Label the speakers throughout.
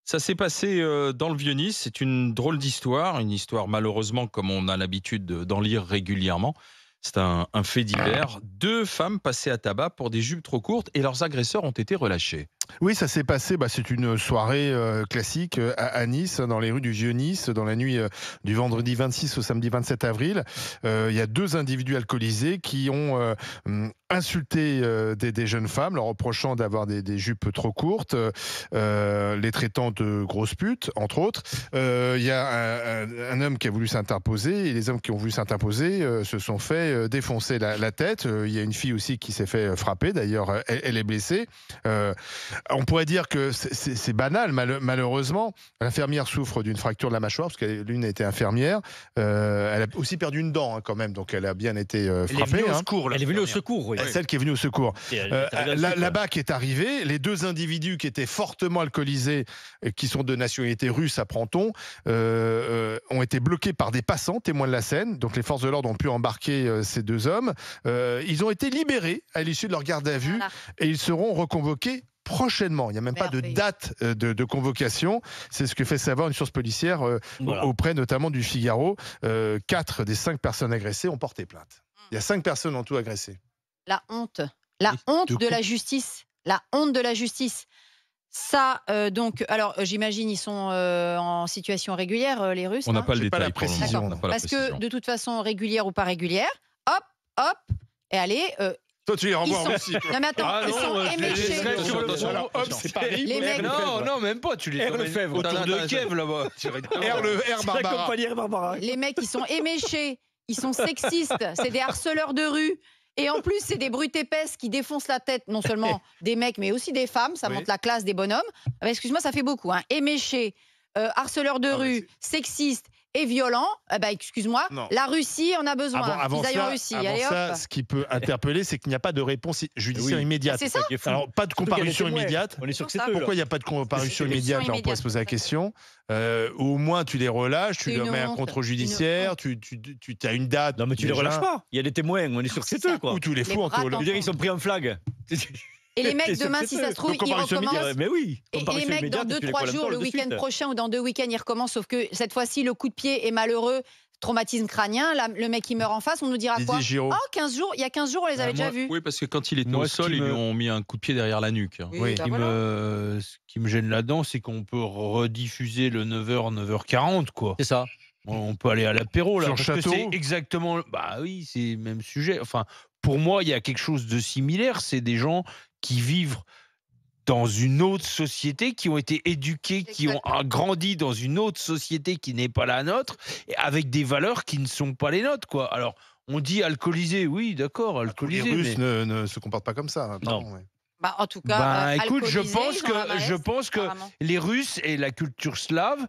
Speaker 1: Ça s'est passé dans le Vieux-Nice. C'est une drôle d'histoire, une histoire malheureusement comme on a l'habitude d'en lire régulièrement. C'est un fait divers. Deux femmes passées à tabac pour des jupes trop courtes et leurs agresseurs ont été relâchés.
Speaker 2: Oui, ça s'est passé, c'est une soirée classique à Nice, dans les rues du Vieux-Nice, dans la nuit du vendredi 26 au samedi 27 avril. Il y a deux individus alcoolisés qui ont insulté des jeunes femmes, leur reprochant d'avoir des jupes trop courtes, les traitant de grosses putes, entre autres. Il y a un homme qui a voulu s'interposer, et les hommes qui ont voulu s'interposer se sont fait défoncer la tête. Il y a une fille aussi qui s'est fait frapper, d'ailleurs, elle est blessée. On pourrait dire que c'est banal, malheureusement. L'infirmière souffre d'une fracture de la mâchoire, parce que l'une était infirmière. Elle a aussi perdu une dent, quand même, donc elle a bien été frappée.
Speaker 3: Elle est venue au secours, oui.
Speaker 2: Celle qui est venue au secours. La BAC est arrivée. Les deux individus qui étaient fortement alcoolisés, qui sont de nationalité russe, apprend-on, ont été bloqués par des passants, témoins de la scène. Donc les forces de l'ordre ont pu embarquer ces deux hommes. Ils ont été libérés à l'issue de leur garde à vue, et ils seront reconvoqués prochainement. Il n'y a même pas de date de convocation. C'est ce que fait savoir une source policière auprès notamment du Figaro. 4 des 5 personnes agressées ont porté plainte. Il y a 5 personnes en tout agressées.
Speaker 4: La honte. La honte de la justice. La honte de la justice. Ça, donc, alors j'imagine ils sont en situation régulière, les Russes.
Speaker 1: On n'a pas le détail.
Speaker 2: Pas la précision.
Speaker 4: Parce que de toute façon, régulière ou pas régulière, hop, hop, et allez.
Speaker 2: Toi, tu les renvoies en Russie.
Speaker 4: Non, mais attends, ils sont éméchés.
Speaker 2: C'est Paris.
Speaker 4: Les mecs,
Speaker 3: Non, même pas. Tu les autour de Kiev, là-bas.
Speaker 2: Air Barbara.
Speaker 4: Les mecs, ils sont éméchés, ils sont sexistes, c'est des harceleurs de rue. Et en plus, c'est des brutes épaisses qui défoncent la tête, non seulement des mecs, mais aussi des femmes. Ça montre la classe des bonhommes. Ah, excuse-moi, ça fait beaucoup. Éméchés, harceleurs de rue, sexistes et violents. Excuse-moi, la Russie en a besoin. Ils aillent en Russie. Allez, hop.
Speaker 2: Ce qui peut interpeller, c'est qu'il n'y a pas de réponse judiciaire immédiate.
Speaker 4: C'est ça.
Speaker 2: Alors, pas de comparution immédiate.
Speaker 3: On est sûr que c'est
Speaker 2: Pourquoi il n'y a pas de comparution immédiate? On pourrait se poser la question. Au moins, tu les relâches, tu leur mets un contrôle judiciaire, tu as une date.
Speaker 3: Non, mais tu les relâches pas. Il y a des témoins, on est sûr que c'est eux, quoi.
Speaker 2: Ou tu les fous en taule.
Speaker 3: Je veux dire, ils sont pris en flag.
Speaker 4: Et les mecs, demain, si ça se trouve, ils recommencent.
Speaker 3: Mais oui.
Speaker 4: Et les mecs, dans 2-3 jours, le week-end prochain ou dans 2 week-ends, ils recommencent. Sauf que cette fois-ci, le coup de pied est malheureux. Traumatisme crânien, le mec qui meurt en face, on nous dira quoi? 15 jours, il y a 15 jours, on les avait déjà vus.
Speaker 1: Oui, parce que quand il était au sol, ils lui ont mis un coup de pied derrière la nuque.
Speaker 4: Oui,
Speaker 5: Ce qui me gêne là-dedans, c'est qu'on peut rediffuser le 9h, 9h40, quoi.
Speaker 3: C'est ça.
Speaker 5: On peut aller à l'apéro, là.
Speaker 2: Sur
Speaker 5: Parce
Speaker 2: Château.
Speaker 5: que c'est exactement... Bah oui, c'est le même sujet. Enfin, pour moi, il y a quelque chose de similaire. C'est des gens qui vivent dans une autre société, qui ont été éduqués, qui ont grandi dans une autre société qui n'est pas la nôtre, et avec des valeurs qui ne sont pas les nôtres, quoi. Alors, on dit alcoolisé, oui, d'accord, alcoolisé.
Speaker 2: Les Russes ne se comportent pas comme ça.
Speaker 3: Non.
Speaker 4: En tout cas,
Speaker 5: écoute, je
Speaker 4: alcoolisés,
Speaker 5: pense que
Speaker 4: apparemment.
Speaker 5: les Russes et la culture slave,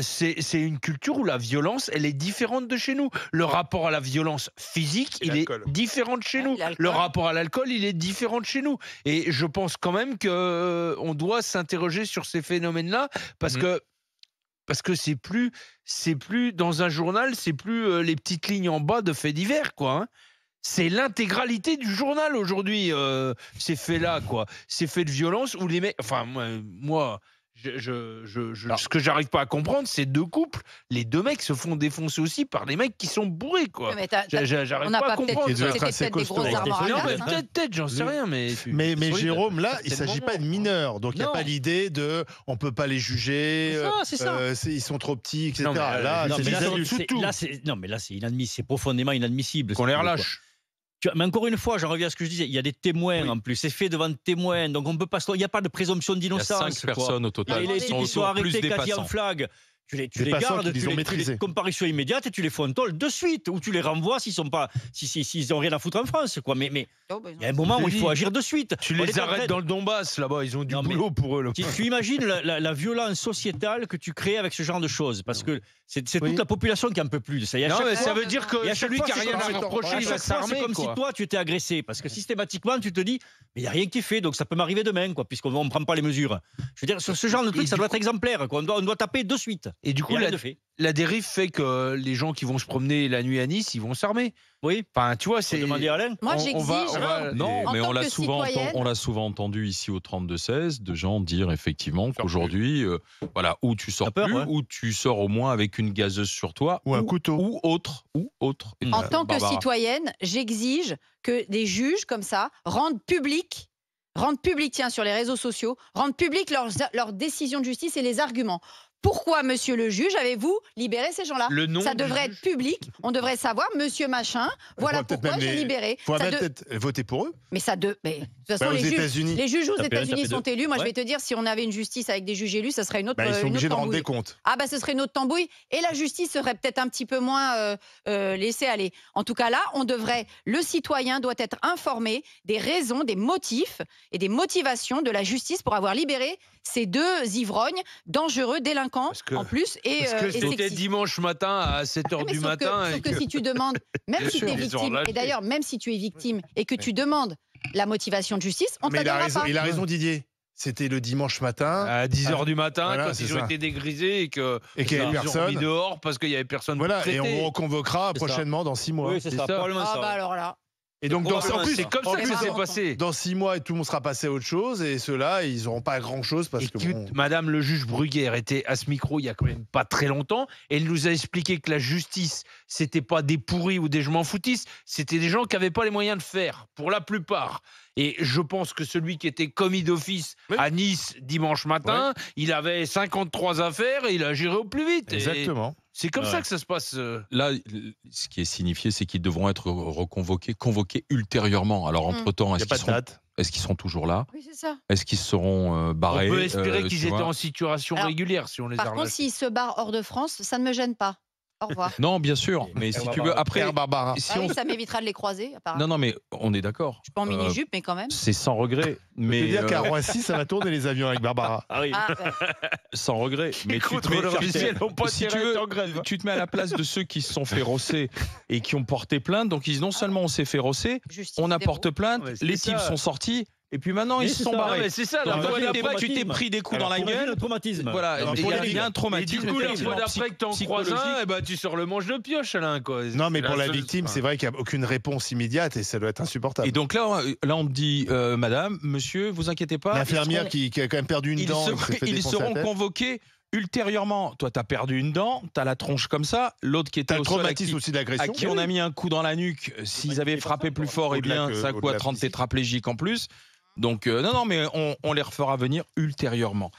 Speaker 5: c'est une culture où la violence, elle est différente de chez nous. Le rapport à la violence physique, il est différent de chez nous. Le rapport à l'alcool, il est différent de chez nous. Et je pense quand même que on doit s'interroger sur ces phénomènes-là, parce que c'est plus dans un journal, c'est plus les petites lignes en bas de faits divers, quoi. Hein. C'est l'intégralité du journal aujourd'hui, ces faits-là, quoi. Ces faits de violence où les mecs... Enfin, moi ce que j'arrive pas à comprendre, c'est deux couples. Les deux mecs se font défoncer aussi par des mecs qui sont bourrés, quoi. J'arrive pas à comprendre.
Speaker 4: C'était peut-être des grosses armoires à gaz.
Speaker 5: Peut-être, j'en sais rien, mais...
Speaker 2: Mais Jérôme, là, il ne s'agit pas de mineurs. Donc, il n'y a pas l'idée de... On ne peut pas les juger,
Speaker 3: c'est ça.
Speaker 2: Ils sont trop petits, etc.
Speaker 3: Non, mais là, c'est inadmissible. C'est profondément inadmissible.
Speaker 5: Qu'on les relâche.
Speaker 3: Mais encore une fois, j'en reviens à ce que je disais, il y a des témoins en plus, c'est fait devant témoins, donc on peut pas, il n'y a pas de présomption d'innocence.
Speaker 1: Il y a 5 personnes au total.
Speaker 3: Ils sont arrêtés quasi en flag. Tu les gardes, tu les comparution immédiate et tu les fous en tôle de suite, ou tu les renvoies s'ils ont rien à foutre en France, quoi. Mais il y a un moment où il faut agir de suite.
Speaker 5: Tu les arrêtes dans le Donbass, là-bas, ils ont du boulot pour eux. Là.
Speaker 3: Tu imagines la violence sociétale que tu crées avec ce genre de choses, parce que c'est toute la population qui en peut plus de ça.
Speaker 5: Ça veut dire que celui qui a rien à reprocher, il va s'armer.
Speaker 3: C'est comme si toi, tu étais agressé, parce que systématiquement, tu te dis, mais il n'y a rien qui est fait, donc ça peut m'arriver demain, quoi, puisqu'on ne prend pas les mesures. Je veux dire, sur ce genre de truc, ça doit être exemplaire, quoi. On doit taper de suite.
Speaker 5: Et du coup, la dérive fait que les gens qui vont se promener la nuit à Nice, ils vont s'armer.
Speaker 3: Oui.
Speaker 5: Enfin, tu vois, c'est.
Speaker 3: Demander à Alain.
Speaker 4: Moi, j'exige.
Speaker 1: Non, mais on l'a souvent entendu ici au 32-16 de gens dire effectivement qu'aujourd'hui, voilà, ou tu sors plus, ou tu sors au moins avec une gazeuse sur toi,
Speaker 2: ou un couteau,
Speaker 1: ou autre.
Speaker 4: En tant que citoyenne, j'exige que des juges comme ça rendent public, sur les réseaux sociaux, rendent public leurs décisions de justice et les arguments. Pourquoi, monsieur le juge, avez-vous libéré ces gens-là? Ça devrait être public. On devrait savoir, monsieur machin, voilà pourquoi j'ai libéré.
Speaker 2: Il faudrait peut-être voter pour eux.
Speaker 4: Mais de toute façon, les juges aux États-Unis sont élus. Moi, je vais te dire, si on avait une justice avec des juges élus, ça serait une autre tambouille.
Speaker 2: Ils sont obligés de rendre des comptes.
Speaker 4: Ah, ce serait une autre tambouille. Et la justice serait peut-être un petit peu moins laissée aller. En tout cas, là, le citoyen doit être informé des raisons, des motifs et des motivations de la justice pour avoir libéré ces deux ivrognes dangereux, délinquants en plus.
Speaker 5: Parce que c'était dimanche matin à 7h du matin.
Speaker 4: Sauf que si tu demandes, même si tu es victime, et d'ailleurs, même si tu es victime et que tu demandes la motivation de justice, on ne te la donnera pas.
Speaker 2: Il a raison, Didier. C'était le dimanche matin.
Speaker 5: À 10h du matin, quand ils ont été dégrisés et qu'il n'y avait personne. Mis dehors parce qu'il n'y avait personne.
Speaker 2: Voilà, et on reconvoquera prochainement dans 6 mois.
Speaker 3: Oui, c'est ça.
Speaker 4: Alors là.
Speaker 2: Et donc, en plus,
Speaker 5: c'est comme ça que ça s'est passé.
Speaker 2: Dans 6 mois, tout le monde sera passé à autre chose, et ceux-là, ils n'auront pas grand-chose parce que.
Speaker 5: Madame le juge Bruguière était à ce micro il y a quand même pas très longtemps, et elle nous a expliqué que la justice, c'était pas des pourris ou des je m'en foutisses, c'était des gens qui n'avaient pas les moyens de faire, pour la plupart. Et je pense que celui qui était commis d'office à Nice dimanche matin, il avait 53 affaires et il a géré au plus vite.
Speaker 2: Exactement.
Speaker 5: C'est comme ça que ça se passe.
Speaker 1: Là, ce qui est signifié, c'est qu'ils devront être convoqués ultérieurement. Alors, entre-temps, est-ce qu'ils seront toujours là?
Speaker 4: Oui, c'est ça.
Speaker 1: Est-ce qu'ils seront barrés?
Speaker 5: On peut espérer qu'ils étaient en situation régulière si on les a.
Speaker 4: Par contre, s'ils se barrent hors de France, ça ne me gêne pas. Au revoir.
Speaker 1: Non, bien sûr, mais si tu veux, après,
Speaker 2: Barbara.
Speaker 4: Ça m'évitera de les croiser, apparemment.
Speaker 1: Non, mais on est d'accord.
Speaker 4: Je suis pas en mini-jupe, mais quand même.
Speaker 1: C'est sans regret.
Speaker 2: Mais dire qu'à Roissy, ça va tourner les avions avec Barbara.
Speaker 1: Sans regret. Mais tu te mets à la place de ceux qui se sont fait rosser et qui ont porté plainte. Donc ils disent non seulement on s'est fait rosser, on apporte plainte, les types sont sortis. Et puis maintenant, ils se sont barrés.
Speaker 5: C'est ça,
Speaker 1: tu t'es pris des coups dans la gueule.
Speaker 3: Le traumatisme.
Speaker 1: Voilà, il y a un traumatisme.
Speaker 5: Et du coup, la fois d'après que t'en croises un, tu sors le manche de pioche, Alain.
Speaker 2: Non, mais pour la victime, c'est vrai qu'il n'y a aucune réponse immédiate et ça doit être insupportable.
Speaker 1: Et donc là on te dit, madame, monsieur, vous inquiétez pas.
Speaker 2: L'infirmière qui a quand même perdu une dent.
Speaker 1: Ils seront convoqués ultérieurement. Toi, t'as perdu une dent, t'as la tronche comme ça. L'autre qui était au sol, à qui on a mis un coup dans la nuque. S'ils avaient frappé plus fort, eh bien, ça coûte 30 tétraplégiques en plus. Donc, non, mais on les refera venir ultérieurement.